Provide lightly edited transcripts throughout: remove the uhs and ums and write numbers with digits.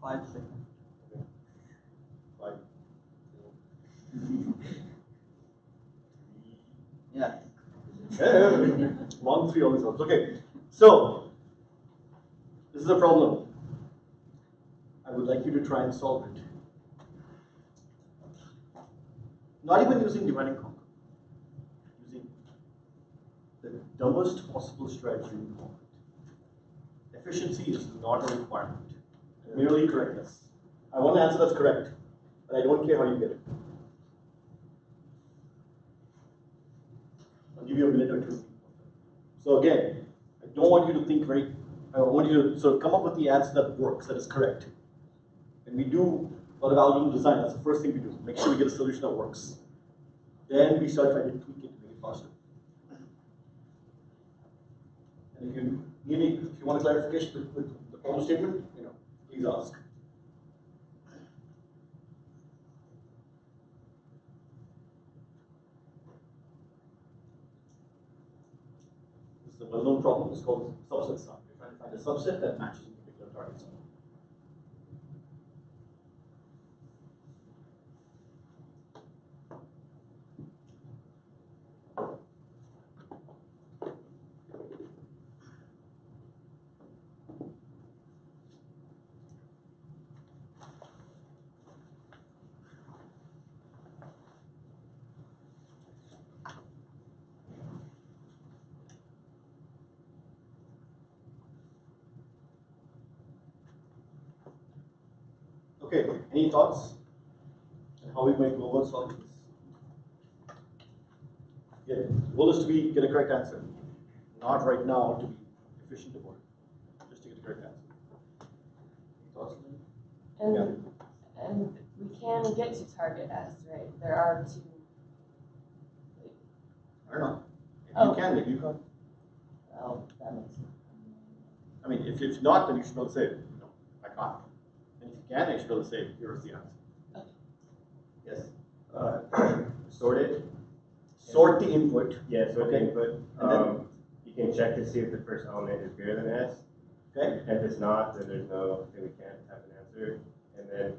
5 seconds. Okay. 5. Yeah. 1, 3 always helps. Okay. So, this is a problem. I would like you to try and solve it. Not even using divide and conquer. Using the dumbest possible strategy in conflict. Efficiency is not a requirement. Merely correctness. I want an answer that's correct, but I don't care how you get it. I'll give you a minute or two. So again, I don't want you to think I want you to sort of come up with the answer that works, that is correct. And we do a lot of algorithm design, that's the first thing we do. Make sure we get a solution that works. Then we start trying to tweak it to make it faster. And if you want a clarification with the problem statement, please ask. This is a well-known problem. It's called subset sum. You're trying to find a subset that matches a particular target sum. Okay, any thoughts on how we might go about solving this? Yeah, the goal is to get a correct answer. Not right now to be efficient about it, just to get a correct answer. Any thoughts? And we can get to target S, right? There are 2. I don't know. If Oh. you can, maybe you can't. Oh, that makes sense. I mean, if not, then you should be able to say, no, I can't. And if you can, you should be able to say, here's the answer. Okay. Yes. Sort it. Sort the input. Yeah, sort Okay. the input. And then? You can check to see if the first element is greater than S. Okay. And if it's not, then then we can't have an answer. And then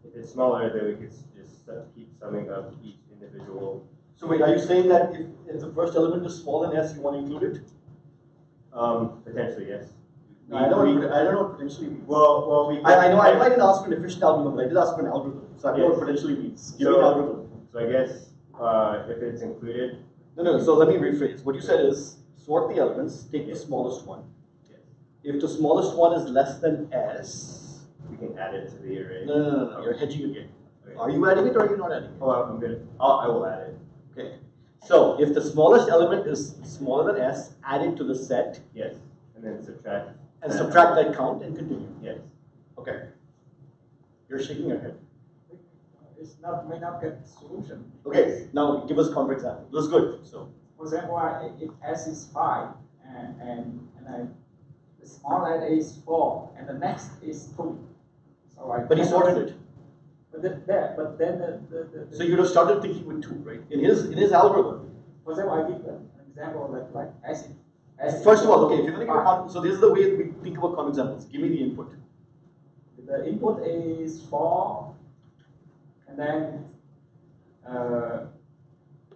if it's smaller, then we could just keep summing up each individual. So wait, are you saying that if the first element is smaller than S, you want to include it? Potentially, yes. I don't know what potentially means. Well, I know I didn't ask for an efficient algorithm, but I did ask for an algorithm. So I know what potentially means. Give me an algorithm. So I guess if it's included. No. So let me rephrase. What you said is sort the elements, take the smallest one. Yes. If the smallest one is less than S, We can add it to the array. no. You're hedging again. Okay. Are you adding it or are you not adding it? Oh, I'm good. I will add it. Okay. So if the smallest element is smaller than S, add it to the set Yes. And then subtract. and subtract that count and continue. Yes. Okay. You're shaking your head. May not get solution. Okay, now give us a counterexample. This is good. So For example, if S is 5 and the small letter is 4 and the next is 2. So but he sorted it. But then the So you would have started thinking with 2, right? In his algorithm. For example, I give an example like S. First of all, okay, if you're going to give a so this is the way we think about counterexamples. Give me the input. The input is 4 and then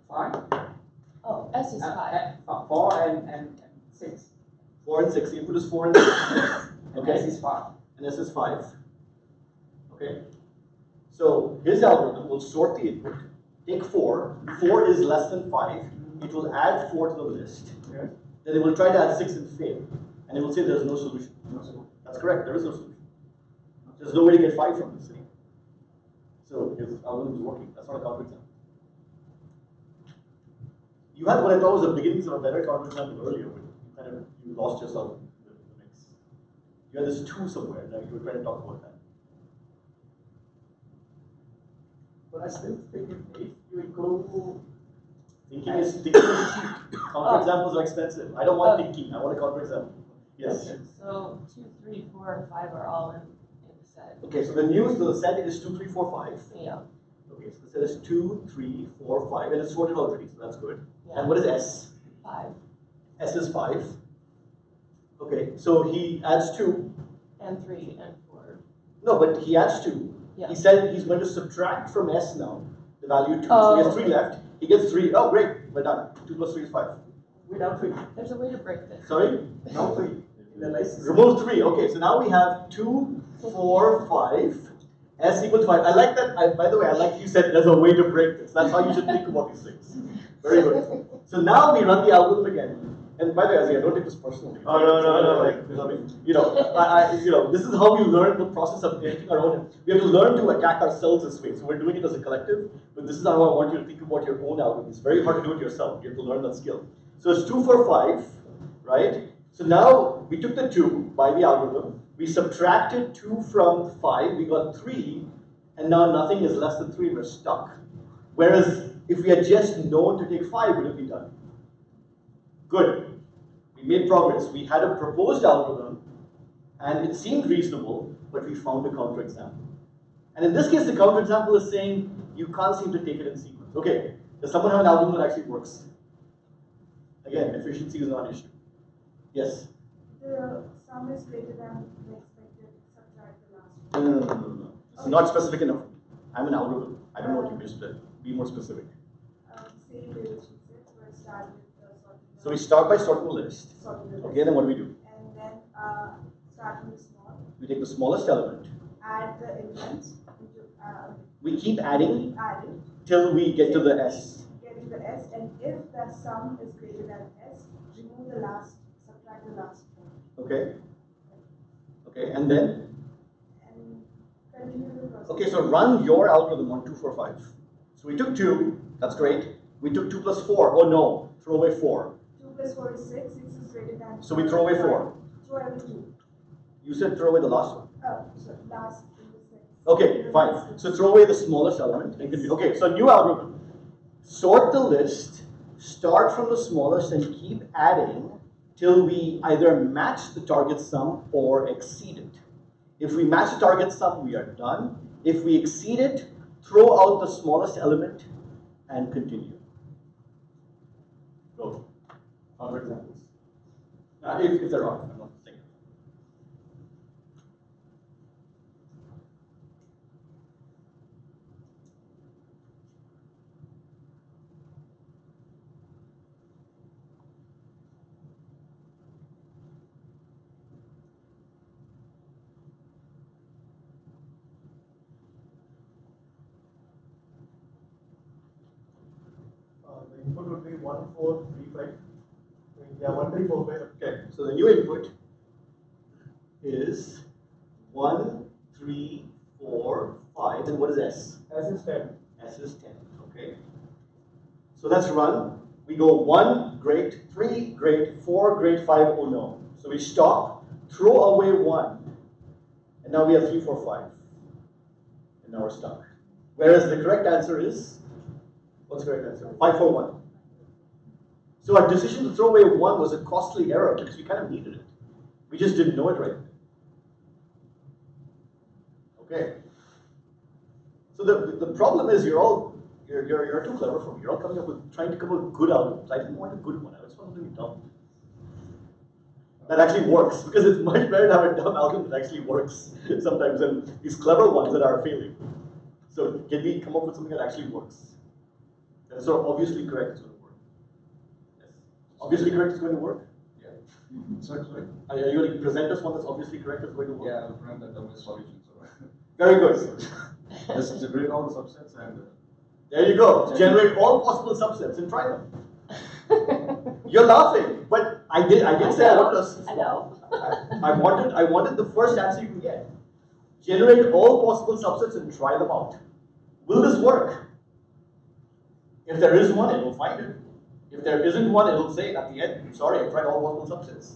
5. Oh, S is 5. 4 and 6. 4 and 6. The input is 4 and 6. And S is 5. And S is 5. Okay. So his algorithm will sort the input, take 4. 4 is less than 5. It will add 4 to the list. Yes. Then it will try to add 6 and fail. And it will say there's no solution. That's correct. There is no solution. There's no way to get 5 from this thing. So his algorithm is working. That's not a counterexample. You had what I thought was the beginnings of a better counterexample earlier, but you lost yourself in the mix. You had this 2 somewhere, now you were trying to talk about that. But I still think if you include Thinking is cheap. Counterexamples are expensive. I don't want thinking. I want a counterexample. Yes. So 2, 3, 4, and 5 are all in the set. Okay, so the set is 2, 3, 4, 5. Yeah. Okay, so the set is 2, 3, 4, 5, and it's sorted already, so that's good. Yeah. And what is S? 5. S is 5. Okay, so he adds 2. And 3 and 4. No, but he adds 2. Yeah. He said he's going to subtract from S now the value 2. So Oh, he has 3 okay. left. He gets 3. Oh, great. We're done. 2 plus 3 is 5. We're down 3. There's a way to break this. Sorry? No 3. In the list. Remove 3. Okay, so now we have 2, 4, 5. S equal to 5. I like that. By the way, I like you said there's a way to break this. That's how you should think about these things. Very good. So now we run the algorithm again. And by the way, Azia, don't take this personally. Oh, no. Like, I mean, this is how we learn the process of making our own. We have to learn to attack ourselves this way. So we're doing it as a collective, but this is how I want you to think about your own algorithm. It's very hard to do it yourself. You have to learn that skill. So it's 2, 4, 5, right? So now we took the 2 by the algorithm. We subtracted 2 from 5. We got 3, and now nothing is less than 3. We're stuck. Whereas if we had just known to take 5, would have been done. Good. We made progress. We had a proposed algorithm, and it seemed reasonable, but we found a counterexample. And in this case, the counterexample is saying you can't seem to take it in sequence. Okay, does someone have an algorithm that actually works? Again, efficiency is not an issue. Yes? The sum is greater than the expected, subtract the last one. No. It's not specific enough. I'm an algorithm. I don't know what you missed. Be more specific. Same way which you said, so I start with sorting the So we start by sorting the list. sorting the list. Okay, then what do we do? And then starting with small, We take the smallest element. add the elements into We keep adding keep adding, till we get to the S. get to the S, and if the sum is greater than S, remove the last, subtract the last one. Okay? Okay, and then? And continue the process. Okay, so run your algorithm on 2, 4, 5. So we took 2, that's great. We took 2 plus 4, oh no, throw away 4. 2 plus 4 is 6, 6 is greater than. So we throw away 4. Throw away 2. You said throw away the last one. Oh, so last in the 6. Okay, fine. So throw away the smallest element. And continue. Okay, so new algorithm. Sort the list, start from the smallest, and keep adding till we either match the target sum or exceed it. If we match the target sum, we are done. If we exceed it, throw out the smallest element and continue. Go. Other examples. If there are, I'm not saying. The input would be 1, 4, 3, 5. Yeah, 1, 3, 4, 5. Okay, so the new input is 1, 3, 4, 5, and what is S? S is 10. S is 10, okay. So let's run. We go 1, great, 3, great, 4, great, 5, oh no. So we stop, throw away 1, and now we have 3, 4, 5. And now we're stuck. Whereas the correct answer is, what's the correct answer? 5, 4, 1. So our decision to throw away 1 was a costly error because we kind of needed it. We just didn't know it right then. Okay. So the problem is you're too clever for me. You're all coming up with trying to come up with good algorithms. I didn't want a good one. I just want something dumb. That actually works, because it's much better to have a dumb algorithm that actually works sometimes than these clever ones that are failing. So can we come up with something that actually works? That is sort of obviously correct, it's going to work. Yes. Obviously correct is going to work? Yeah. Exactly. Are you going to present us one that's obviously correct is going to work? Yeah, I'll print the dumbest solution. So Very good. just generate all the subsets and There you go. Generate all possible subsets and try them. You're laughing, but I did say I wanted I know. I wanted the first answer you can get. Generate all possible subsets and try them out. Will this work? If there is one, it will find it. If there isn't one, it will say at the end, sorry, I tried all possible subsets.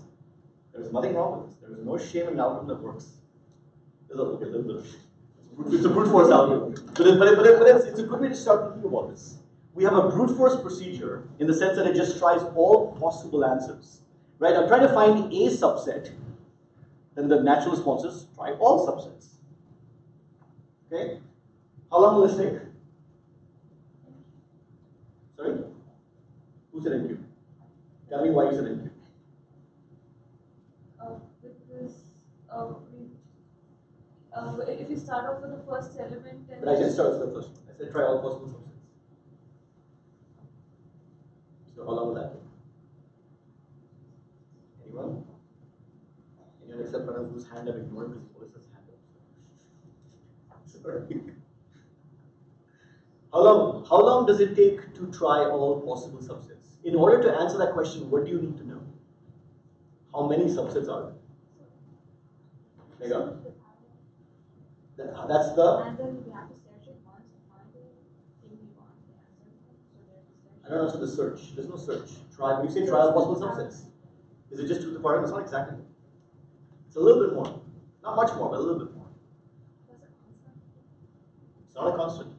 There's nothing wrong with this. There is no shame in an algorithm that works. There's a little bit of shame. It's a brute force algorithm. But it's a good way to start thinking about this. We have a brute force procedure in the sense that it just tries all possible answers. Right? I'm trying to find a subset. Then the natural response is try all subsets. Okay? How long will this take? Sorry? Who said NQ? Tell me why you said NQ. With this, we If you start off with the first element, then. But I just started with the first one. I said try all possible subsets. So how long will that take? Anyone? Anyone except Pranav whose hand I've ignored because Melissa's hand up. Sorry. How long does it take to try all possible subsets? In order to answer that question, what do you need to know? How many subsets are there? Megha? That's the. And then we have to search it once to find the thing we want the answer from. So there's a search. I don't know, so the search. There's no search. Try. When you say try all possible subsets, is it just 2 to the power n? It's not exactly. It's a little bit more. Not much more, but a little bit more. That's a constant. It's not a constant.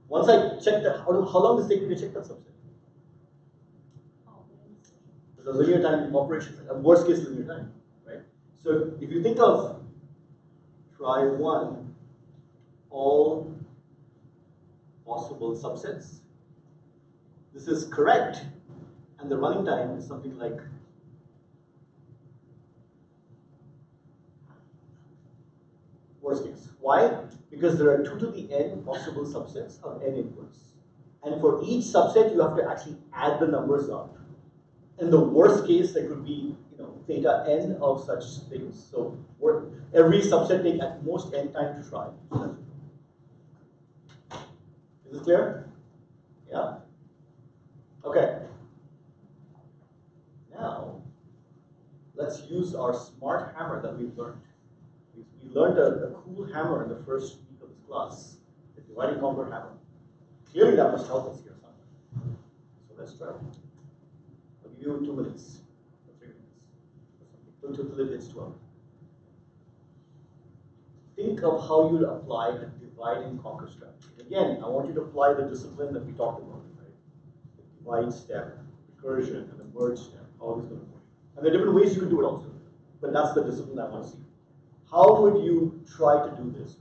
Once I check that, how long does it take me to check that subset? Oh, then There's a linear time operation, a worst case linear time, right? So if you think of try one, all possible subsets, this is correct, and the running time is something like worst case. Why? Because there are 2 to the n possible subsets of n inputs. And for each subset, you have to actually add the numbers up. In the worst case, there could be, theta n of such things. So every subset take at most n time to try. Is this clear? Yeah? Okay. Now, let's use our smart hammer that we've learned. We learned a cool hammer in the first week of this class, the divide and conquer hammer. Clearly that must help us here somewhere. So let's try. I'll give you 2 minutes, or 3 minutes, until it hits 12. Think of how you'd apply a divide and conquer strategy. Again, I want you to apply the discipline that we talked about, right? The divide step, recursion, and the merge step, how is going to work. And there are different ways you can do it also, but that's the discipline I want to see. How would you try to do this?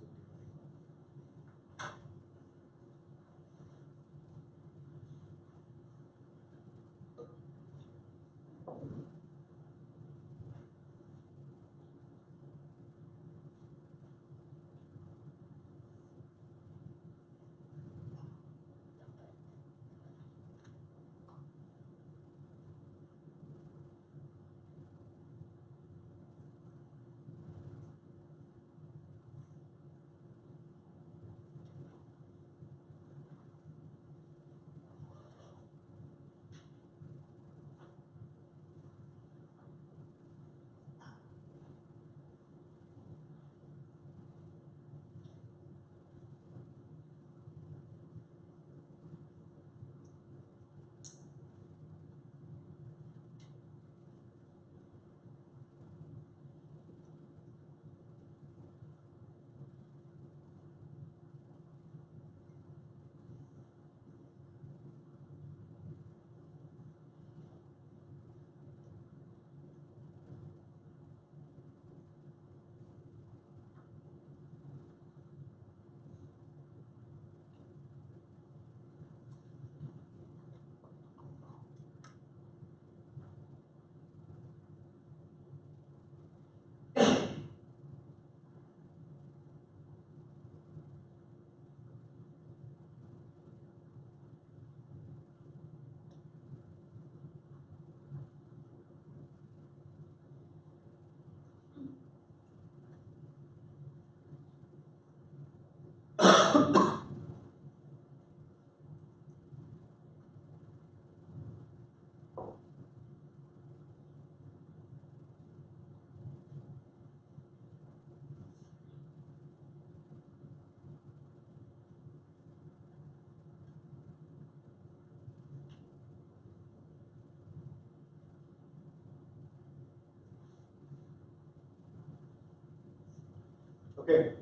Okay.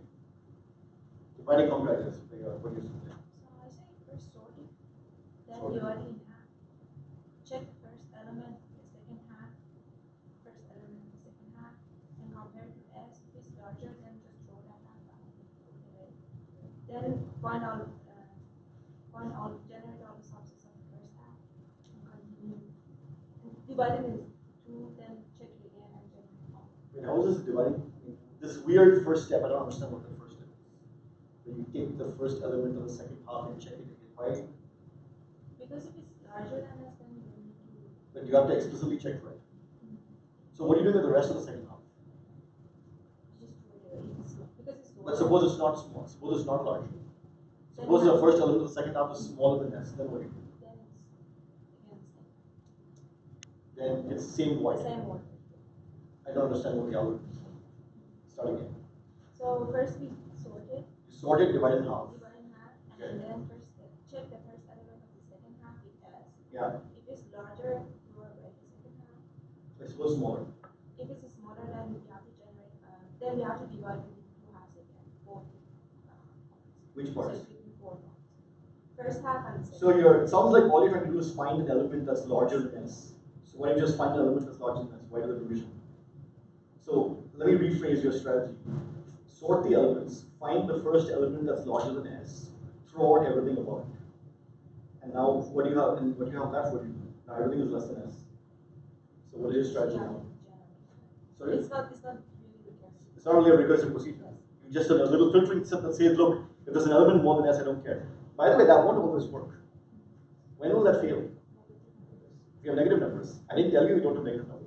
Dividing conquer, I guess. What do you say? So I say first sorting, then dividing in half. Check the first element, the second half, first element, the second half, and compare to S. If it's larger, then just throw that half out. Okay. Then generate all the subsets of the first half, and continue. And dividing is 2, then check it again and generate all. Wait, how is this dividing? This this weird first step. I don't understand what the first step is. When you take the first element of the second half and check it again. Why? Because if it's larger than s, then you don't need to. But you have to explicitly check for it. So what are you doing with the rest of the second half? Just wait, because it's But suppose it's not small. Suppose it's not large. Then Suppose the what? first element of the second half is smaller than s. Then what do you do? Then it's again Then it's the same void. same order. I don't understand what the algorithm is. Start again. So first we sort it, You sort it, divide it in half. divide in half, Okay. and then check the first element of the second half with s. Yeah. If it's larger, you will write the second half. I suppose smaller. If it's smaller, then you have to generate. Then we have to divide it into two halves again. Both. Which So parts? it will be 4 parts. First half and second. So it sounds like all you're trying to do is find an element that's larger than s. So why don't you just find an element that's larger than s? Why do the division? So let me rephrase your strategy. Sort the elements, find the first element that's larger than s, throw out everything above it. And now what do you have? And what you have left? What do you do? Now everything is less than s. So what is your strategy Yeah, now? generate. Sorry? It's not really recursive. It's not really a recursive procedure. Yes. You just have a little filtering step that says, look, if there's an element more than s, I don't care. By the way, that won't always work. When will that fail? If you have negative numbers. I didn't tell you don't have negative numbers.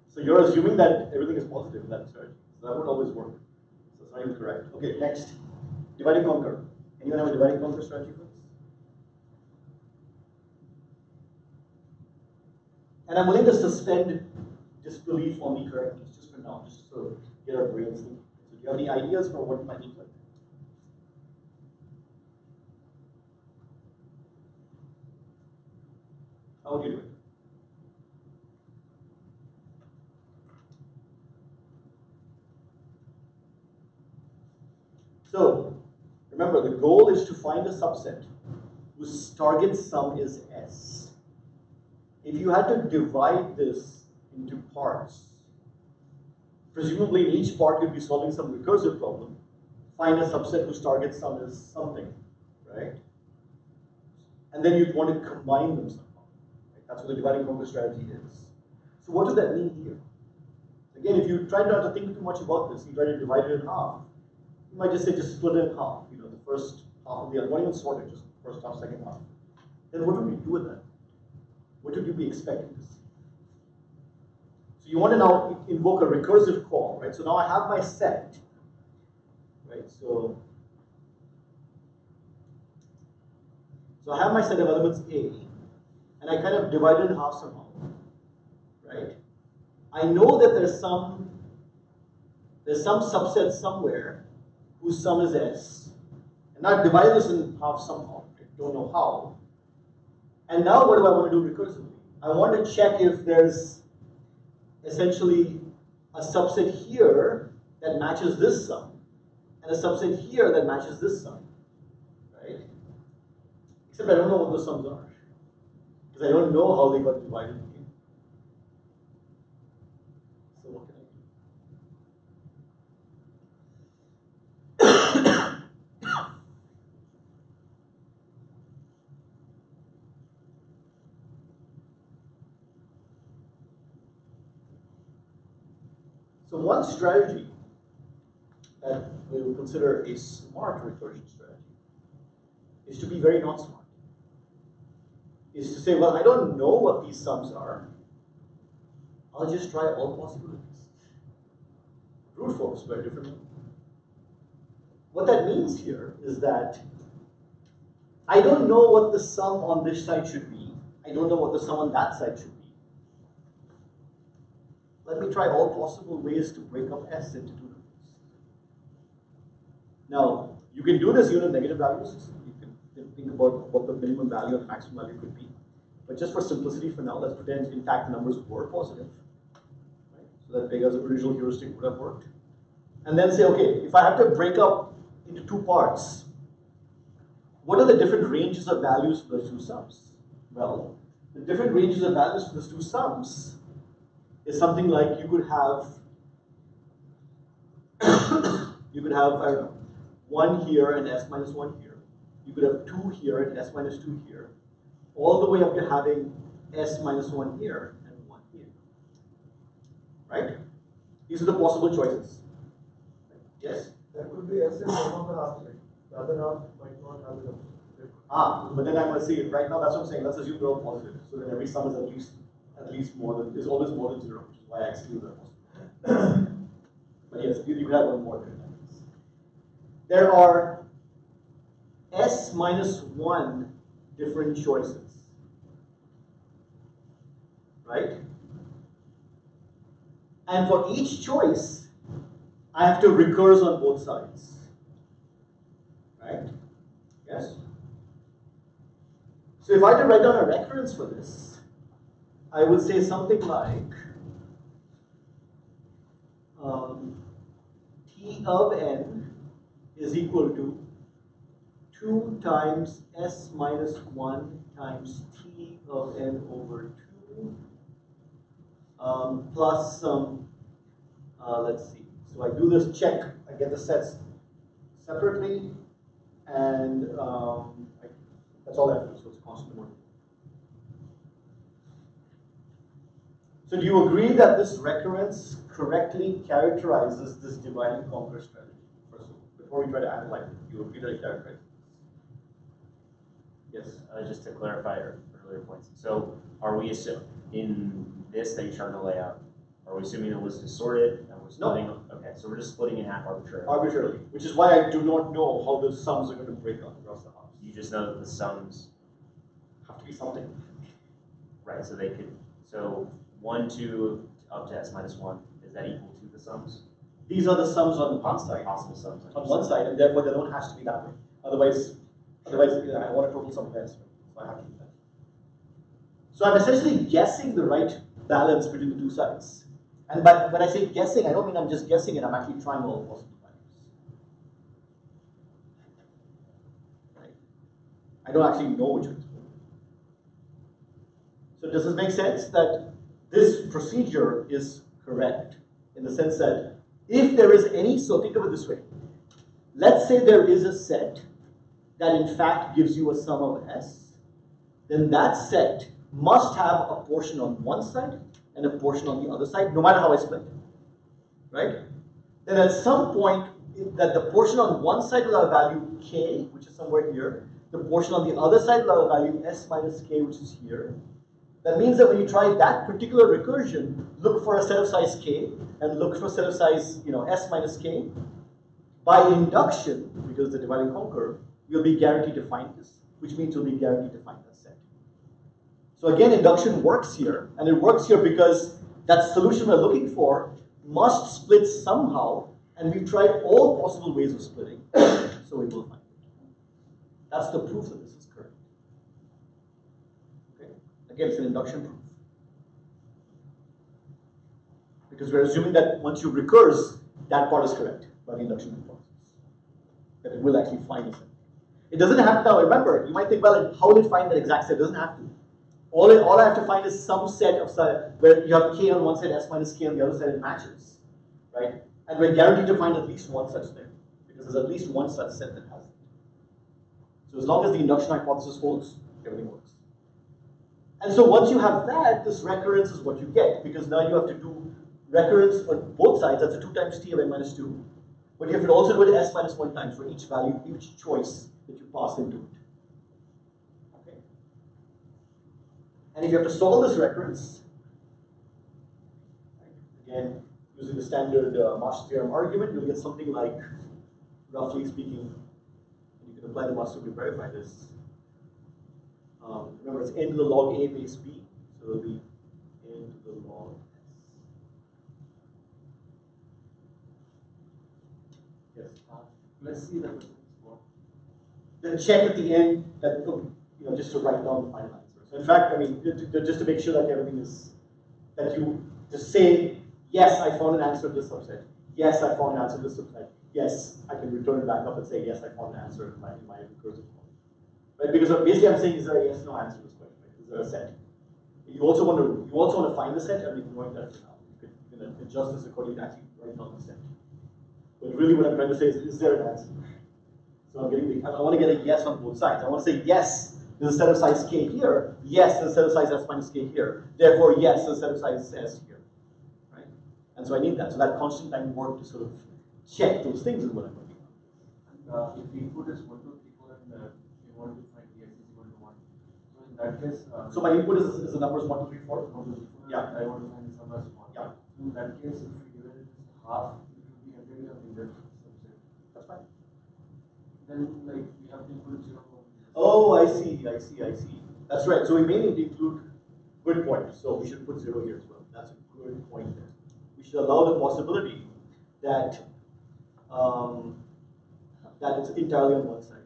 So you're assuming that everything is positive in that strategy. So that won't always work. So it's not even correct. Okay, next. Divide and conquer. Anyone have a divide and conquer strategy for this? And I'm willing to suspend disbelief on the correctness just for now, just to get our brains thinking. So do you have any ideas for what it might look like? How would you do it? So, remember, the goal is to find a subset whose target sum is S. If you had to divide this into parts, presumably in each part you'd be solving some recursive problem, find a subset whose target sum is something, right? And then you'd want to combine them somehow. Right? That's what the divide and conquer strategy is. So what does that mean here? Again, if you try not to think too much about this, you try to divide it in half, you might just say just split it in half, you know, the first half of the other, not even sort it, just first half, second half. Then what would we do with that? What would you be expecting to see? So you want to now invoke a recursive call, right? So now I have my set, right? So I have my set of elements A, and I kind of divide it in half somehow, right? I know that there's some subset somewhere whose sum is S. And I've divided this in half somehow. I don't know how. And now what do I want to do recursively? I want to check if there's essentially a subset here that matches this sum, and a subset here that matches this sum, right? Except I don't know what those sums are, because I don't know how they got divided here. So what can I do? So one strategy that we will consider a smart recursion strategy is to be very not smart. Is to say, well, I don't know what these sums are. I'll just try all possibilities. Brute force, very different. What that means here is that I don't know what the sum on this side should be. I don't know what the sum on that side should be. Let me try all possible ways to break up S into two numbers. Now, you can do this unit negative values. You can think about what the minimum value and the maximum value could be. But just for simplicity for now, let's pretend in fact the numbers were positive. Right? So that Vega's original heuristic would have worked. And then say, okay, if I have to break up into two parts, what are the different ranges of values for those two sums? Well, the different ranges of values for those two sums is something like you could have, I don't know, 1 here and S minus 1 here. You could have 2 here and S minus 2 here, all the way up to having S minus 1 here and 1 here. Right? These are the possible choices. Yes? That could be S in one of the halves, right? The other half might not have it. But then I'm going to see right now. That's what I'm saying. Let's assume they're all positive. So then every sum is at least more than is always more than 0, which is why I exclude that. But yes, you have one more there. There are S minus 1 different choices, right? And for each choice, I have to recurse on both sides, right? Yes? So if I had to write down a recurrence for this, I would say something like T of n is equal to 2 times S minus 1 times T of n over 2 plus some, let's see. So I do this check, I get the sets separately, and that's all I have to do, so it's constant mode. So do you agree that this recurrence correctly characterizes this divide and conquer strategy? First of all, before we try to analyze it, do you agree that it characterizes it? Yes. Just to clarify earlier points. So are we assuming in this that you're trying to lay out, are we assuming the list is sorted and we're splitting? No. Okay, so we're just splitting in half arbitrarily. Arbitrarily, which is why I do not know how the sums are going to break up across the halves. You just know that the sums, Have to be something. right, so they could, so 1, 2 up to S minus 1, is that equal to the sums? These are the sums on one side. Possible sums. On one side, and therefore the other one has to be that way. Otherwise, I want a total sum of S, so I have to do that. So I'm essentially guessing the right balance between the two sides. And when I say guessing, I don't mean I'm just guessing it, I'm actually trying all possible values. Right? I don't actually know which one is good. So does this make sense that this procedure is correct in the sense that if there is any, so think of it this way. Let's say there is a set that in fact gives you a sum of S, then that set must have a portion on one side and a portion on the other side, no matter how I split, right? Then at some point, that the portion on one side will have a value K, which is somewhere here. The portion on the other side will have a value S minus K, which is here. That means that when you try that particular recursion, look for a set of size K and look for a set of size, S minus K. By induction, because the divide and conquer, you'll be guaranteed to find this, which means you'll be guaranteed to find that set. So again, induction works here, and it works here because that solution we're looking for must split somehow, and we've tried all possible ways of splitting, so we will find it. That's the proof that this is correct. Okay? Again, it's an induction proof. Because we're assuming that once you recurse, that part is correct by the induction hypothesis. That it will actually find a set. It doesn't have to, now remember, you might think, well, how will it find that exact set? It doesn't have to. All I have to find is some set of where you have K on one side, S minus K on the other side, it matches, right? And we're guaranteed to find at least one such thing, because there's at least one such set that has it. So as long as the induction hypothesis holds, everything works. And so once you have that, this recurrence is what you get, because now you have to do recurrence on both sides. That's a 2 times T of n minus 2. But you have to also do it S minus 1 times for each value, each choice that you pass into it. Okay? And if you have to solve this recurrence, again, using the standard Marshall theorem argument, you'll get something like, roughly speaking, and you can apply the Marshall to verify this. Remember, it's n to the log A base B, so it'll be n to the log S. Yes. Let's see the Then check at the end that just to write down the final answer. So in fact, I mean, just to make sure that everything is that you just say, yes, I found an answer to this subset. Yes, I found an answer to this subset. Yes, I can return it back up and say, yes, I found an answer in my recursive call. Right? Because basically I'm saying, is there a yes no answer to this question? Right? Is there a set? You also want to find the set. I'm ignoring that for now. You can adjust this accordingly to actually write down the set. But really what I'm trying to say is there an answer? So I want to get a yes on both sides. I want to say yes, there's a set of size K here. Yes, there's a set of size S minus K here. Therefore, yes, there's a set of size S here. Right? And so I need that. So that constant time work to sort of check those things is what I'm working on. If input is 1, 2, 3, 4 and you want to find yes is equal to 1. So in that case, So my input is the numbers 1, 2, 3, 4. Yeah. I want to find the sum as 1. Yeah. So in that case, if we divide it as half, it will be entirely on the left subset. That's fine. Then like we have to include 0. Oh, I see. That's right. So we may need to include good point. So we should put 0 here as well. That's a good point there. We should allow the possibility that that it's entirely on one side.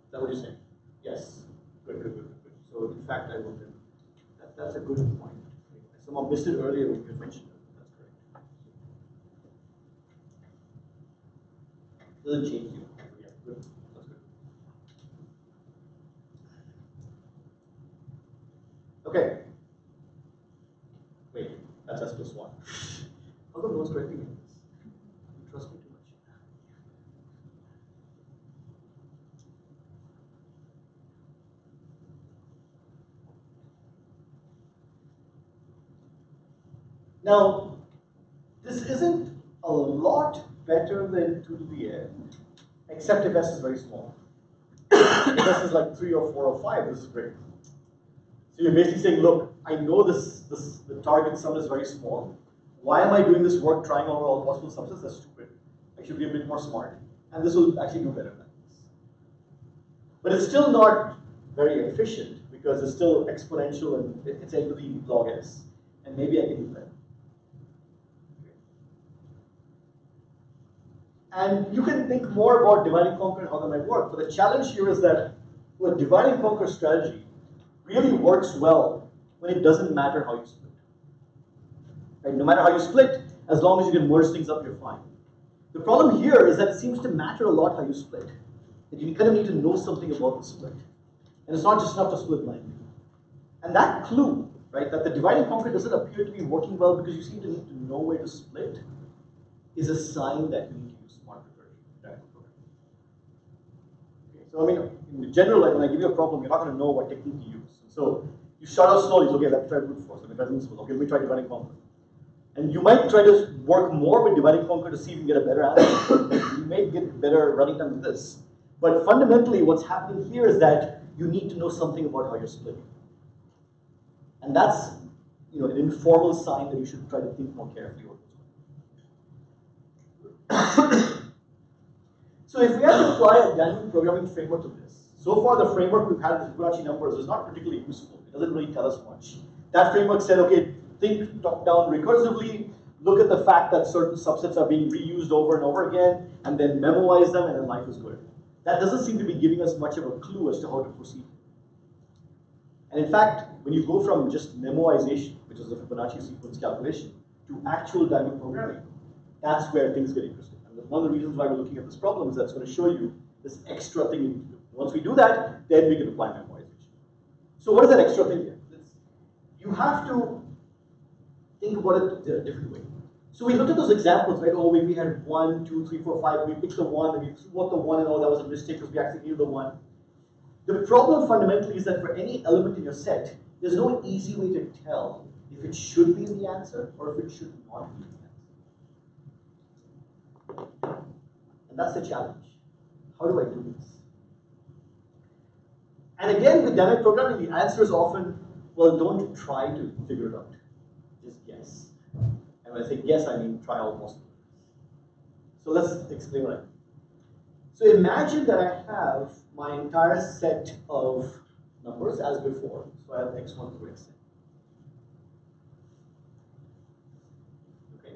Is that what you're saying? Yes. Good. So in fact, I will then. That's a good point. Someone missed it earlier when you mentioned it. That's correct. Doesn't change you. Yeah, good. That's good. Okay. Wait, that's S plus 1. How come no one's correcting me? You trust me too much. Now, this isn't a lot better than 2 to the n, except if s is very small. If s is like 3 or 4 or 5, this is great. So you're basically saying, look, I know the target sum is very small. Why am I doing this work trying over all possible subsets? That's stupid. I should be a bit more smart. And this will actually do better than this. But it's still not very efficient because it's still exponential and it's able to be log s. And maybe I can do better. And you can think more about divide and conquer and how that might work. But the challenge here is that a divide and conquer strategy really works well when it doesn't matter how you split. Right? No matter how you split, as long as you can merge things up, you're fine. The problem here is that it seems to matter a lot how you split. That you kind of need to know something about the split. And it's not just enough to split blindly. And that clue, right, that the divide and conquer doesn't appear to be working well because you seem to need to know where to split, is a sign that you need to use smart recursion. Okay, so I mean, in general, like when I give you a problem, you're not going to know what technique to use. So you start out slowly. So, okay, let's try brute force. Okay, let me try divide and conquer. And you might try to work more with divide and conquer to see if you can get a better answer. You may get better running time with this. But fundamentally, what's happening here is that you need to know something about how you're splitting. And that's, an informal sign that you should try to think more carefully about what's going on. So if we have to apply a dynamic programming framework to this, so far the framework we've had with Fibonacci numbers is not particularly useful. It doesn't really tell us much. That framework said, okay, think top-down recursively, look at the fact that certain subsets are being reused over and over again, and then memorize them, and then life is good. That doesn't seem to be giving us much of a clue as to how to proceed. And in fact, when you go from just memoization, which is the Fibonacci sequence calculation, to actual dynamic programming, that's where things get interesting. And one of the reasons why we're looking at this problem is that's going to show you this extra thing you need to do. Once we do that, then we can apply memoization. So what is that extra thing here? You have to think about it a different way. So we looked at those examples, right? Oh, we had 1, 2, 3, 4, 5. We picked the 1, and we threw out the 1, and oh, that was a mistake because we actually needed the 1. The problem fundamentally is that for any element in your set, there's no easy way to tell if it should be in the answer or if it should not be in the answer. And that's the challenge. How do I do this? And again, with dynamic programming, the answer is often, well, don't try to figure it out. Just guess. And when I say guess, I mean try all possible. So let's explain what I mean. So imagine that I have my entire set of numbers as before. So I have x1 through xn. Okay.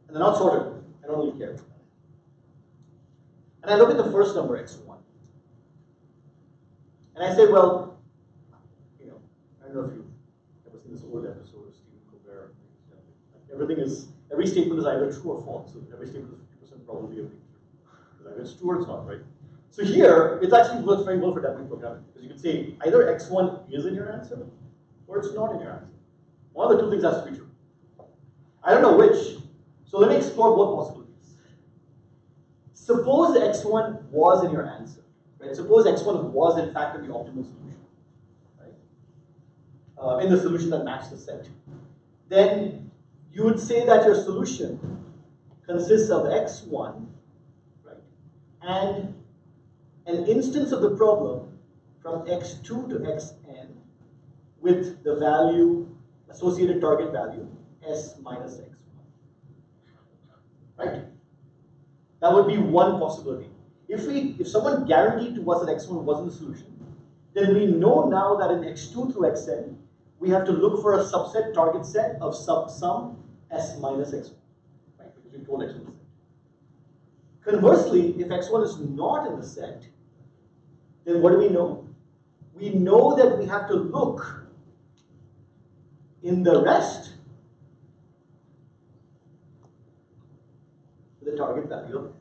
And they're not sorted. I don't really care. And I look at the first number, x1. And I say, well, I don't know if you've ever seen this old episode of Stephen Colbert. Every statement is either true or false. So every statement is 50% probability of being true. Because either it's true or it's not, right? So here, it actually works very well for dynamic programming. Because you can say either x1 is in your answer, or it's not in your answer. One of the two things has to be true. I don't know which. So let me explore both possibilities. Suppose x1 was in your answer. Right? Suppose x1 was in fact in the optimal solution. Right? In the solution that matched the set. Then you would say that your solution consists of x1, right, and an instance of the problem from x2 to xn with the value, associated target value, s minus x1. Right? That would be one possibility. If someone guaranteed to us that x1 wasn't the solution, then we know now that in x2 through xn, we have to look for a subset target set of sum s minus x1, right? Because we told x1 is set. Conversely, if x1 is not in the set, then what do we know? We know that we have to look in the rest for the target value of s.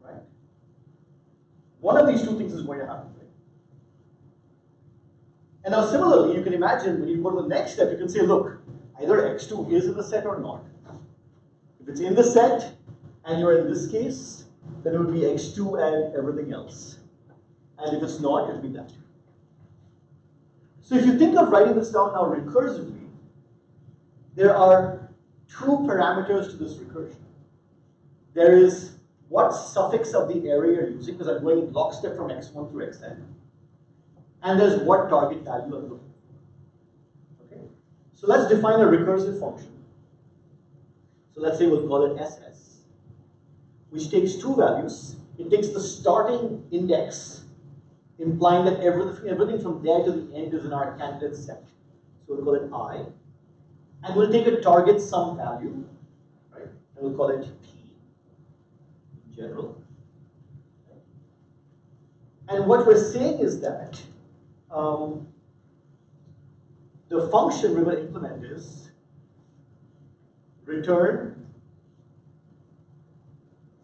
Right? One of these two things is going to happen. Right? And now similarly, you can imagine when you go to the next step, you can say, look, either x2 is in the set or not. If it's in the set, and you're in this case, then it would be x2 and everything else. And if it's not, it will be that. So if you think of writing this down now recursively, there are two parameters to this recursion. There is what suffix of the array you're using, because I'm going in lockstep from x1 through xn. And there's what target value I'm looking for. Okay? So let's define a recursive function. So let's say we'll call it ss, which takes two values. It takes the starting index, implying that everything from there to the end is in our candidate set. So we'll call it I. And we'll take a target sum value, right? And we'll call it P in general. And what we're saying is that the function we're going to implement is return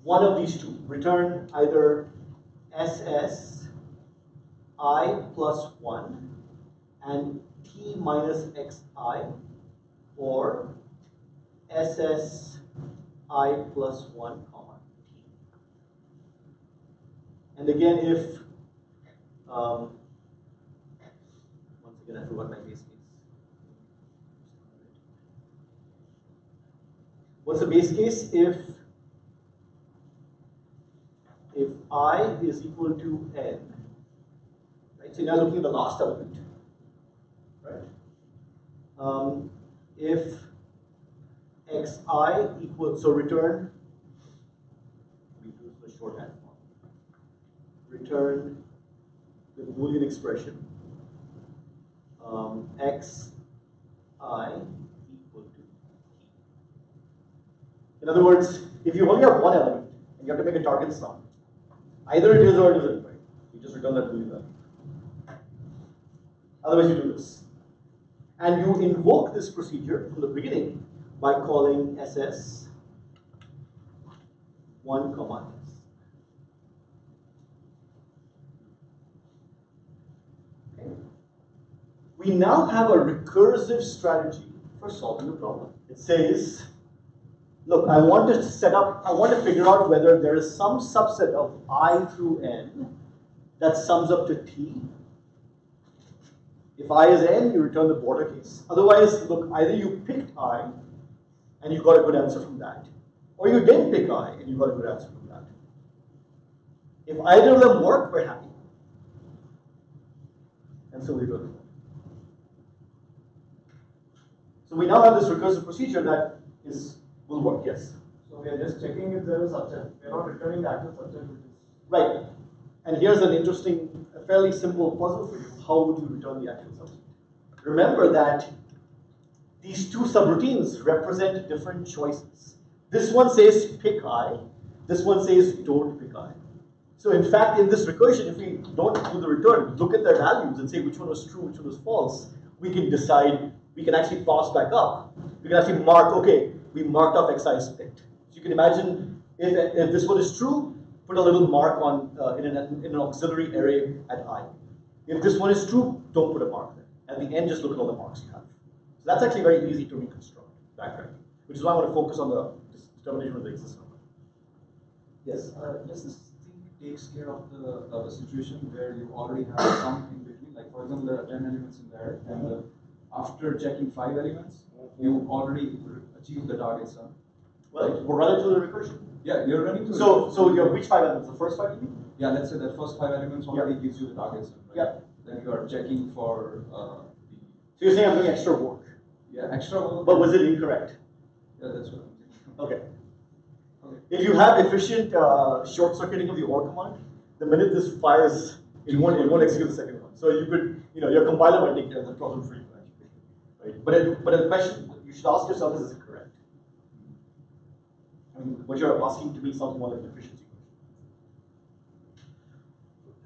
one of these two. Return either ss I plus 1 and t minus xi, or ss I plus 1 comma t. And again, if once again I forgot my base case. What's the base case? If I is equal to n, right? So you're now looking at the last element, right? If xi equals, so return, we do the shorthand form. Return the Boolean expression xi equal to t. In other words, if you only have one element and you have to make a target sum, either it is or it isn't, right? You just return that Boolean value. Otherwise, you do this. And you invoke this procedure from the beginning by calling ss 1 comma s. Okay. We now have a recursive strategy for solving the problem. It says, look, I want to figure out whether there is some subset of I through n that sums up to t. If I is n, you return the border case. Otherwise, look, either you picked I and you got a good answer from that, or you didn't pick I and you got a good answer from that. If either of them work, we're happy. And so we do it. So we now have this recursive procedure that will work, yes. So we are just checking if there is subset. We are not returning the actual subset, which is right. And here's an interesting, fairly simple puzzle for you. How would you return the actual subset? Remember that these two subroutines represent different choices. This one says pick I, this one says don't pick I. So in fact, in this recursion, if we don't do the return, look at their values and say which one was true, which one was false, we can decide, we can actually pass back up. We can actually mark, okay, we marked off xi is picked. So you can imagine if this one is true, put a little mark on in an auxiliary array at I. If this one is true, don't put a mark there. At the end, just look at all the marks you have. So that's actually very easy to reconstruct backtracking, which is why I want to focus on the determination of the exists number. Yes? Does this thing takes care of the situation where you already have some in between? Like for example, there are 10 elements in there, and after checking 5 elements, you already achieve the target sum. Well, we'll run it through the recursion. Yeah, you're running through. So you have which 5 elements? The first 5 you mean? Yeah, let's say that first 5 elements already gives you the target sum, right? Yeah. Then you are checking for So you're saying I'm doing extra work. extra work. But was it incorrect? Yeah, that's what I'm thinking. Okay. If you have efficient short circuiting of the OR command, the minute this fires, it won't execute the second one. So you could, your compiler might take care of that problem for you, actually. Right? But the question you should ask yourself is it correct? I mean, what you're asking to me sounds more like an efficiency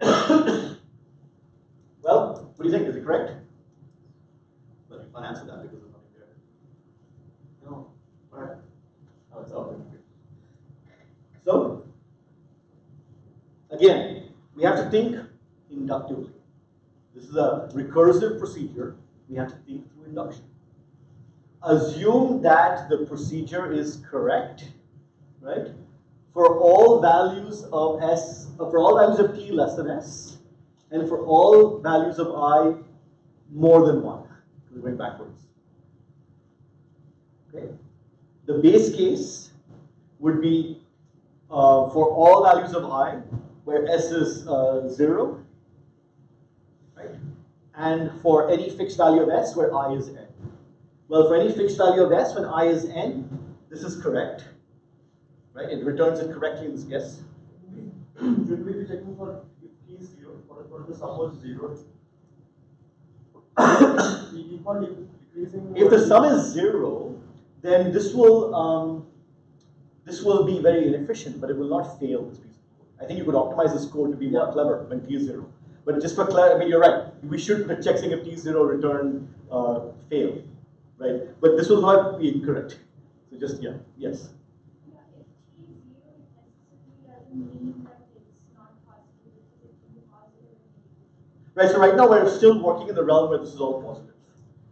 question. Well, what do you think? Is it correct? But you can't answer that because there's nothing there. No. Alright. Oh, it's out. So, again, we have to think inductively. This is a recursive procedure. We have to think through induction. Assume that the procedure is correct, right? For all values of s, for all values of t less than s, and for all values of I more than 1. We're going backwards. Okay. The base case would be for all values of I, where s is 0, right? And for any fixed value of s, where I is n. Well, for any fixed value of s, when I is n, this is correct, right? It returns it correctly in this case. Should we be checking for if t is 0, for the sum was 0? We keep on decreasing. If the sum is 0, then this will be very inefficient, but it will not fail this piece of code. I think you could optimize this code to be more clever when t is 0. But just for clarity, I mean, you're right. We should check saying if t is 0, return fail, right? But this will not be incorrect. So just, yes. Yeah, if t is 0, it necessarily doesn't mean that it's not positive, because it can be positive and negative. Right, so right now we're still working in the realm where this is all positive.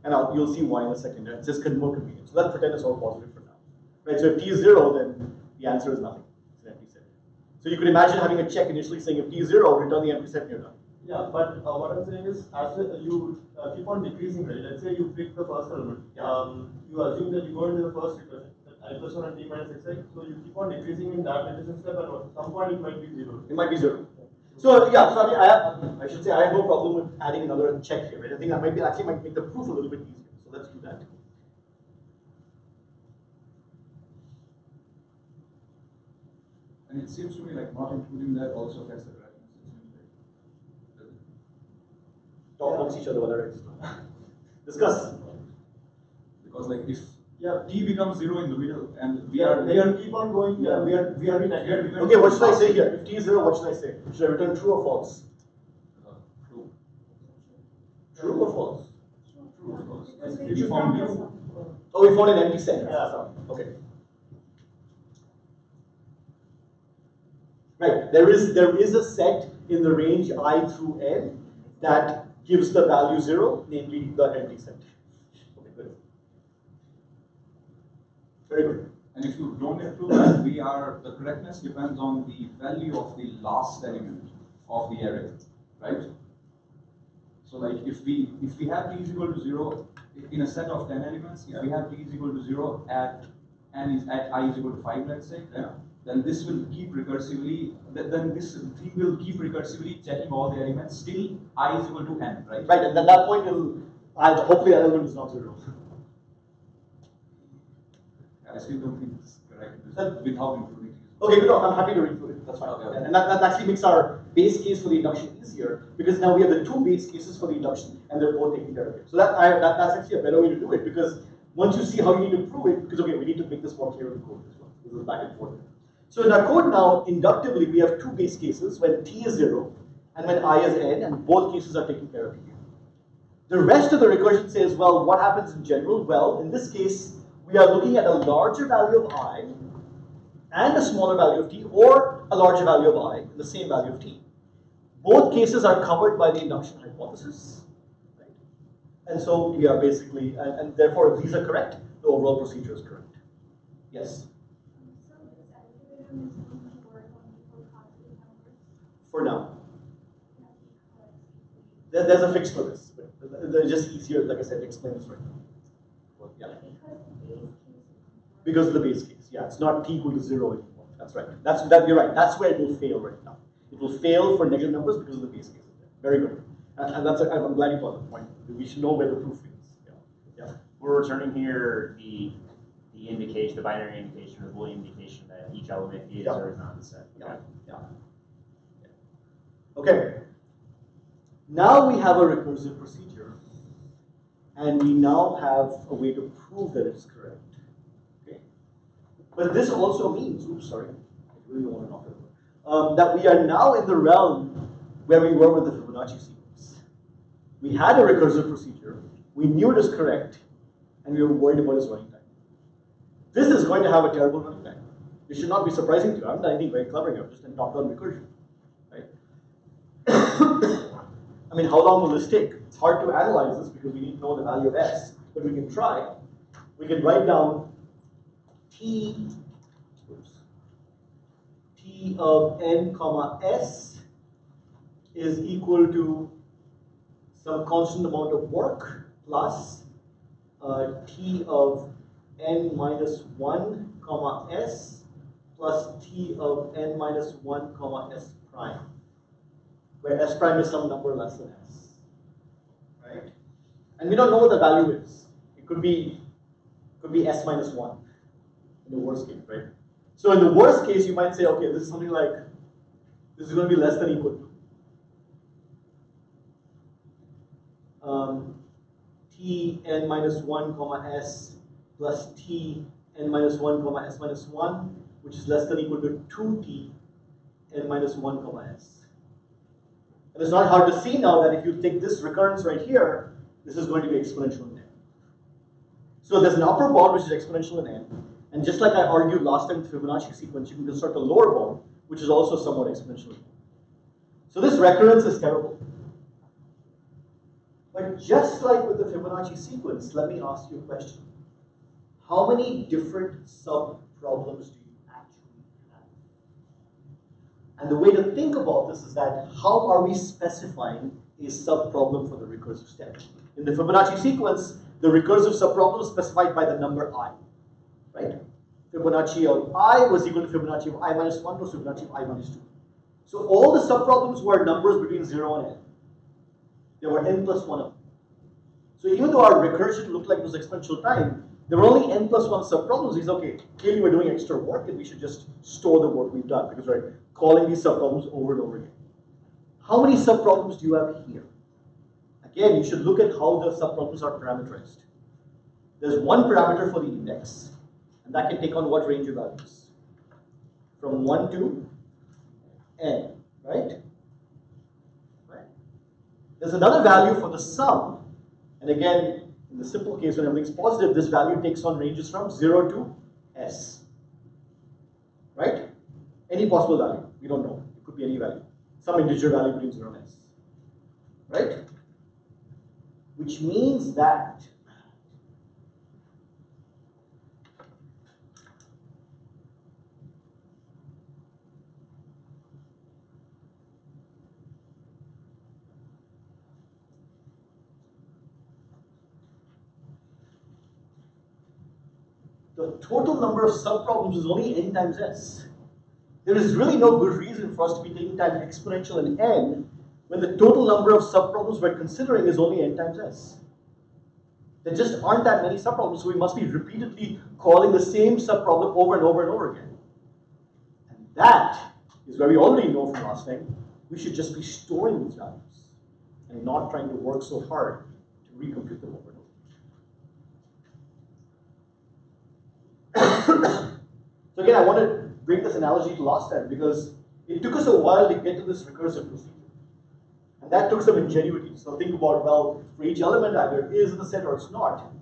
And you'll see why in a second. It's just more convenient. So let's pretend it's all positive for now. Right, so if t is 0, then the answer is nothing. It's an empty set. So you could imagine having a check initially saying if t is 0, return the empty set and you're done. Yeah, but what I'm saying is, as you keep on decreasing, right? Let's say you pick the first element. You assume that you go into the first recursion, that I plus 1 and t minus xi. So you keep on decreasing in that decision step, and at some point it might be 0. It might be 0. So yeah, so I mean, I should say I have no problem with adding another check here, right? I think that actually might make the proof a little bit easier. So let's do that. And it seems to me like not including that also affects the correctness. It seems like. Talk amongst each other whether it's discuss. Because like if t becomes 0 in the middle and we keep on going. We are in again. Okay, what should I say here? If t is 0, what should I say? Should I return true or false? True. True or false? True, of course. Because We found it. Oh, we found an empty set. Yeah. Okay. Right. There is a set in the range I through n that gives the value 0, namely the empty set. Okay, good. Very good. And if you don't include that, the correctness depends on the value of the last element of the array, right? So like if we have t is equal to 0 in a set of 10 elements, if we have t is equal to 0 at n is at I is equal to 5, let's say, then this will keep recursively. Then this thing will keep recursively checking all the elements. Still, I is equal to n, right? Right, and at that point, hopefully, that element is not 0. I still don't think it's correct without including it. Okay, no, I'm happy to include it. That's fine. Okay. And that actually makes our base case for the induction easier because now we have the 2 base cases for the induction, and they're both taking care of it. So that's actually a better way to do it because once you see how you need to prove it, because okay, we need to make this more clear in the code as well. This is back and forth. So in our code now, inductively, we have 2 base cases when t is 0 and when I is n, and both cases are taken care of here. The rest of the recursion says, well, what happens in general? Well, in this case, we are looking at a larger value of I and a smaller value of t, or a larger value of I and the same value of t. Both cases are covered by the induction hypothesis, right? And so we are basically, and therefore, if these are correct, the overall procedure is correct. Yes? So this algorithm is going to work only for positive numbers. For now. Because There's a fix for this, but they're just easier, like I said, to explain this right now. Yeah. the base case Because of the base case. Yeah, it's not t equal to 0 anymore. That's right. You're right. That's where it will fail right now. It will fail for negative numbers because of the base case. Very good. And I'm glad you got the point. We should know where the proof is. Yeah. We're returning here the indication, the binary indication, or the Boolean indication that each element is or is not in the set. Okay. Yeah. Okay. Now we have a recursive procedure, and we now have a way to prove that it's correct. Okay. But this also means, oops, sorry, I really don't want to knock it over, that we are now in the realm where we were with the Fibonacci sequence. We had a recursive procedure, we knew it was correct, and we were worried about its running time. This is going to have a terrible running time. It should not be surprising to you. I haven't done anything very clever here, just in top-down recursion, right? I mean, how long will this take? It's hard to analyze this because we need to know the value of s, but we can try. We can write down t of n comma s is equal to some constant amount of work plus t of n minus 1 comma s plus t of n minus 1 comma s prime, where s prime is some number less than s, right? And we don't know what the value is. It could be s minus 1 in the worst case, right? So in the worst case, you might say, okay, this is something like, this is going to be less than equal to t n minus 1 comma s plus t n minus 1 comma s minus 1, which is less than equal to 2t n minus 1 comma s. And it's not hard to see now that if you take this recurrence right here, this is going to be exponential in n. So there's an upper bound which is exponential in n, and just like I argued last time with the Fibonacci sequence, you can construct a lower bound which is also somewhat exponential in n. So this recurrence is terrible. But just like with the Fibonacci sequence, let me ask you a question. How many different sub-problems do you actually have? And the way to think about this is that how are we specifying a sub-problem for the recursive step? In the Fibonacci sequence, the recursive sub-problem is specified by the number I, right? Fibonacci of I was equal to Fibonacci of I minus 1 plus Fibonacci of I minus 2. So all the sub-problems were numbers between 0 and n. There were n plus 1 of them. So even though our recursion looked like it was exponential time, there were only n plus 1 sub-problems. He's okay, clearly we're doing extra work and we should just store the work we've done because we're calling these sub-problems over and over again. How many sub-problems do you have here? Again, you should look at how the sub-problems are parameterized. There's one parameter for the index, and that can take on what range of values? From 1 to n, right? There's another value for the sum, and again, in the simple case when everything's positive, this value takes on ranges from 0 to s, right? Any possible value, we don't know. It could be any value, some integer value between 0 and s, right? Which means that the total number of subproblems is only n times s. There is really no good reason for us to be taking time exponential in n when the total number of subproblems we're considering is only n times s. There just aren't that many subproblems, so we must be repeatedly calling the same subproblem over and over and over again. And that is where we already know from last time, we should just be storing these values and not trying to work so hard to recompute them over and over. So again, I want to bring this analogy to last time because it took us a while to get to this recursive procedure. And that took some ingenuity. So think about, well, for each element either it is in the set or it's not.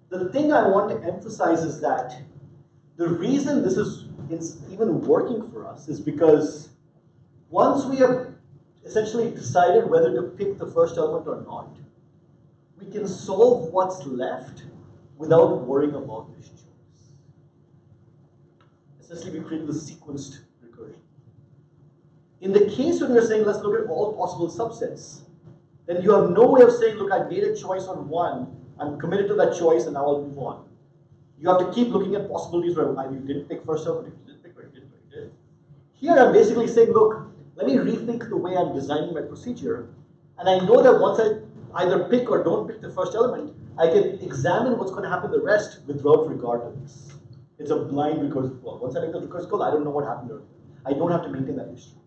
The thing I want to emphasize is that the reason this is even working for us is because once we have essentially decided whether to pick the first element or not, we can solve what's left without worrying about this choice. Essentially, we created the sequenced recursion. In the case when we're saying, let's look at all possible subsets, then you have no way of saying, look, I made a choice on one, I'm committed to that choice, and now I'll move on. You have to keep looking at possibilities where either you didn't pick first element, you didn't pick, or you didn't, or you did. Here I'm basically saying, look, let me rethink the way I'm designing my procedure, and I know that once I either pick or don't pick the first element, I can examine what's going to happen the rest without regard to this. It's a blind recursive call. Once I make the recursive call, I don't know what happened earlier. I don't have to maintain that history.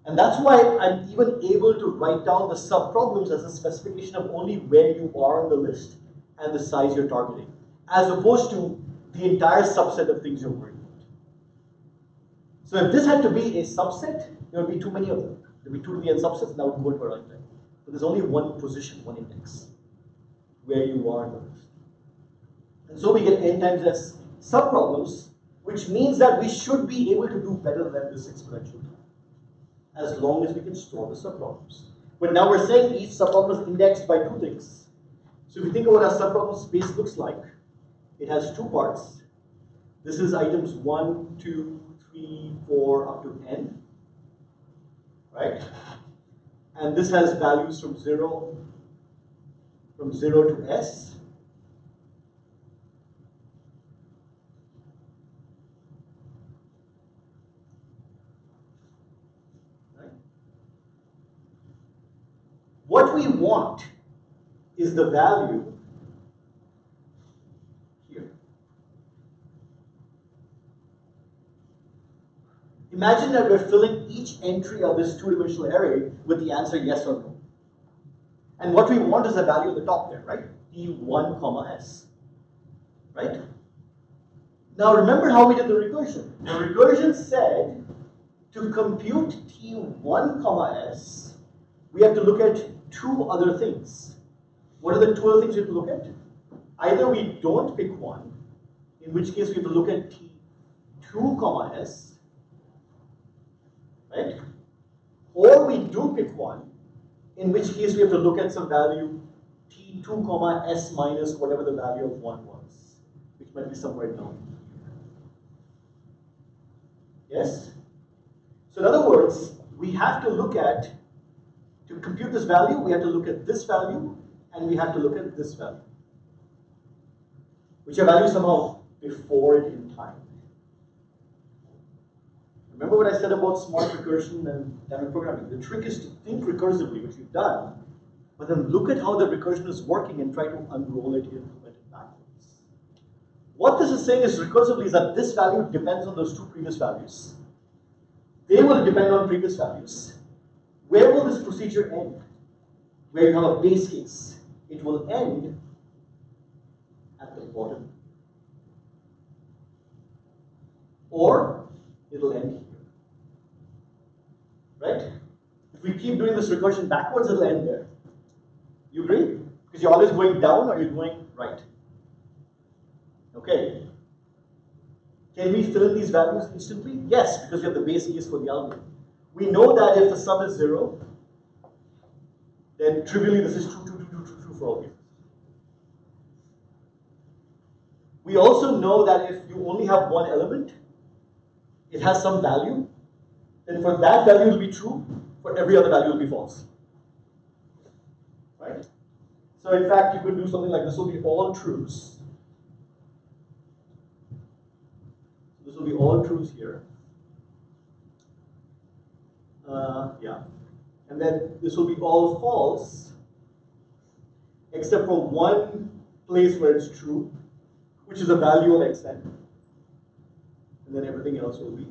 And that's why I'm even able to write down the subproblems as a specification of only where you are on the list and the size you're targeting, as opposed to the entire subset of things you're worried about. So if this had to be a subset, there would be too many of them. There would be 2 to the n subsets, and that would go into a runtime. But there's only one position, one index, where you are on the list. And so we get n times s subproblems, which means that we should be able to do better than this exponential time, as long as we can store the subproblems. But now we're saying each subproblem is indexed by 2 things. So if you think about what our subproblem space looks like, it has 2 parts. This is items 1, 2, 3, 4, up to n, right? And this has values from 0 to s. What we want is the value here. Imagine that we're filling each entry of this 2-dimensional array with the answer yes or no. And what we want is the value at the top there, right? T1, comma s, right? Now remember how we did the recursion. The recursion said to compute T1, comma s, we have to look at 2 other things. What are the 2 other things we have to look at? Either we don't pick one, in which case we have to look at T2, comma s, right? Or we do pick one, in which case we have to look at some value T2, comma s minus whatever the value of 1 was, which might be somewhere down here. Yes? So in other words, we have to look at, to compute this value, we have to look at this value, and we have to look at this value, which are values somehow before it in time. Remember what I said about smart recursion and dynamic programming? The trick is to think recursively, which we've done, but then look at how the recursion is working and try to unroll it and implement it backwards. What this is saying is recursively is that this value depends on those 2 previous values. They will depend on previous values. Where will this procedure end? Where you have a base case. It will end at the bottom. Or it'll end here. Right? If we keep doing this recursion backwards, it'll end there. You agree? Because you're always going down or you're going right. Okay. Can we fill in these values instantly? Yes, because we have the base case for the algorithm. We know that if the sum is 0, then trivially this is true for all cases. We also know that if you only have one element, it has some value, then for that value it will be true, for every other value it will be false. Right? So in fact, you could do something like this will be all truths. This will be all truths here. Yeah. And then this will be all false, except for one place where it's true, which is a value of xn. And then everything else will be.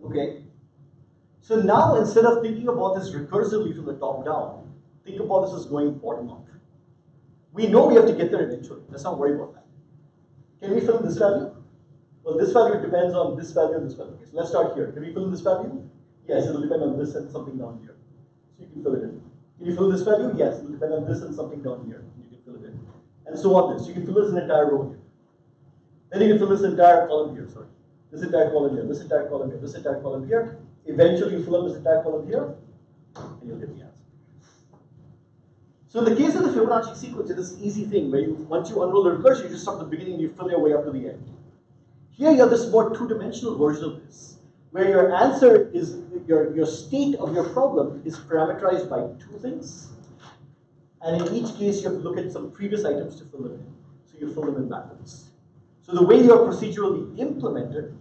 Okay. So now instead of thinking about this recursively from the top down, think about this as going bottom up. We know we have to get there eventually. Let's not worry about that. Can we fill in this value? Well, this value depends on this value and this value. Okay, so let's start here. Can we fill in this value? Yes, it will depend on this and something down here. So you can fill it in. Can you fill in this value? Yes, it will depend on this and something down here. You can fill it in. And so on this. You can fill this entire row here. Then you can fill this entire column here, sorry. This entire column here, this entire column here, this entire column here. Eventually you fill up this entire column here, and you'll get the answer. So in the case of the Fibonacci sequence, it is this easy thing where once you unroll the recursion, you just start at the beginning and you fill your way up to the end. Here you have this more two-dimensional version of this, where your answer is, your state of your problem is parameterized by two things. And in each case, you have to look at some previous items to fill them in. So you fill them in backwards. So the way you're procedurally implemented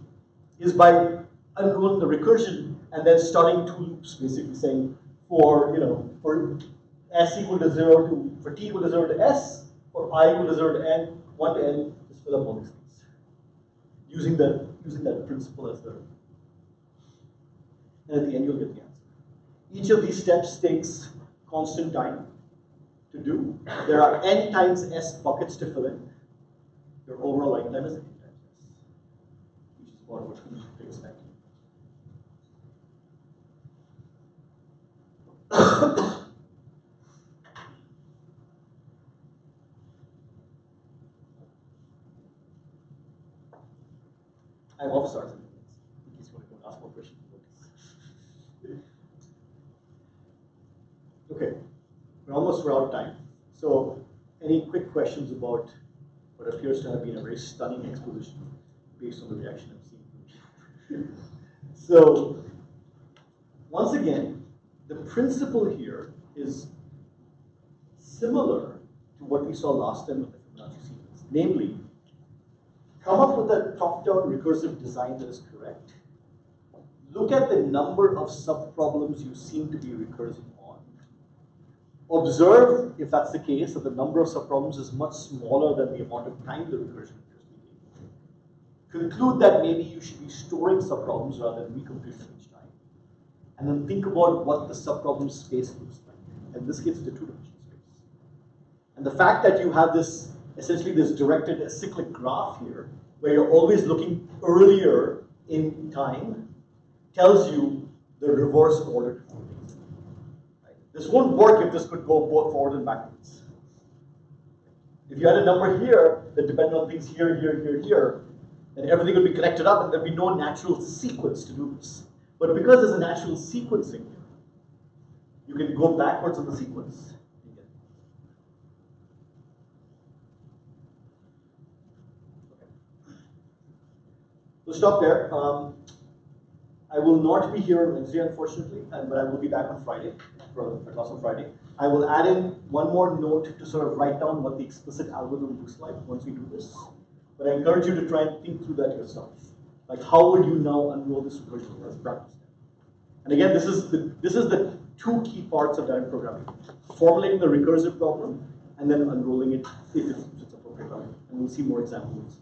is by unrolling the recursion and then starting two loops, basically saying for s equal to 0 to, for t equal to 0 to s, for I equal to 0 to n, 1 to n, just fill up all these things. Using that principle as the, and at the end you'll get the answer. Each of these steps takes constant time to do. There are n times s buckets to fill in. Your overall lifetime is n times s, which is about what you should expect. I have office hours in case you want to ask more questions. Okay, we're out of time. So, any quick questions about what appears to have been a very stunning exposition based on the reaction I'm seeing? So, once again, the principle here is similar to what we saw last time with the Fibonacci sequence. Namely, come up with a top-down recursive design that is correct. Look at the number of subproblems you seem to be recursing on. Observe, if that's the case, that the number of subproblems is much smaller than the amount of time the recursion appears to be taking. Conclude that maybe you should be storing subproblems rather than recomputing them each time. And then think about what the subproblem space looks like. In this case, it's a two-dimensional space. And the fact that you have this, essentially this directed acyclic graph here, where you're always looking earlier in time, tells you the reverse order. Right? This won't work if this could go both forward and backwards. If you had a number here that depended on things here, then everything would be connected up and there'd be no natural sequence to do this. But because there's a natural sequencing here, you can go backwards on the sequence. We'll stop there. I will not be here on Wednesday, unfortunately, but I will be back on Friday for class on Friday. I will add in one more note to sort of write down what the explicit algorithm looks like once we do this. But I encourage you to try and think through that yourself. Like, how would you now unroll this recursion as practice? And again, this is the two key parts of dynamic programming: formulating the recursive problem and then unrolling it if it's appropriate. And we'll see more examples.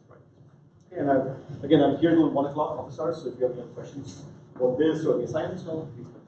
And I'm here till 1 o'clock office hours, so if you have any questions about this or the assignments, please come.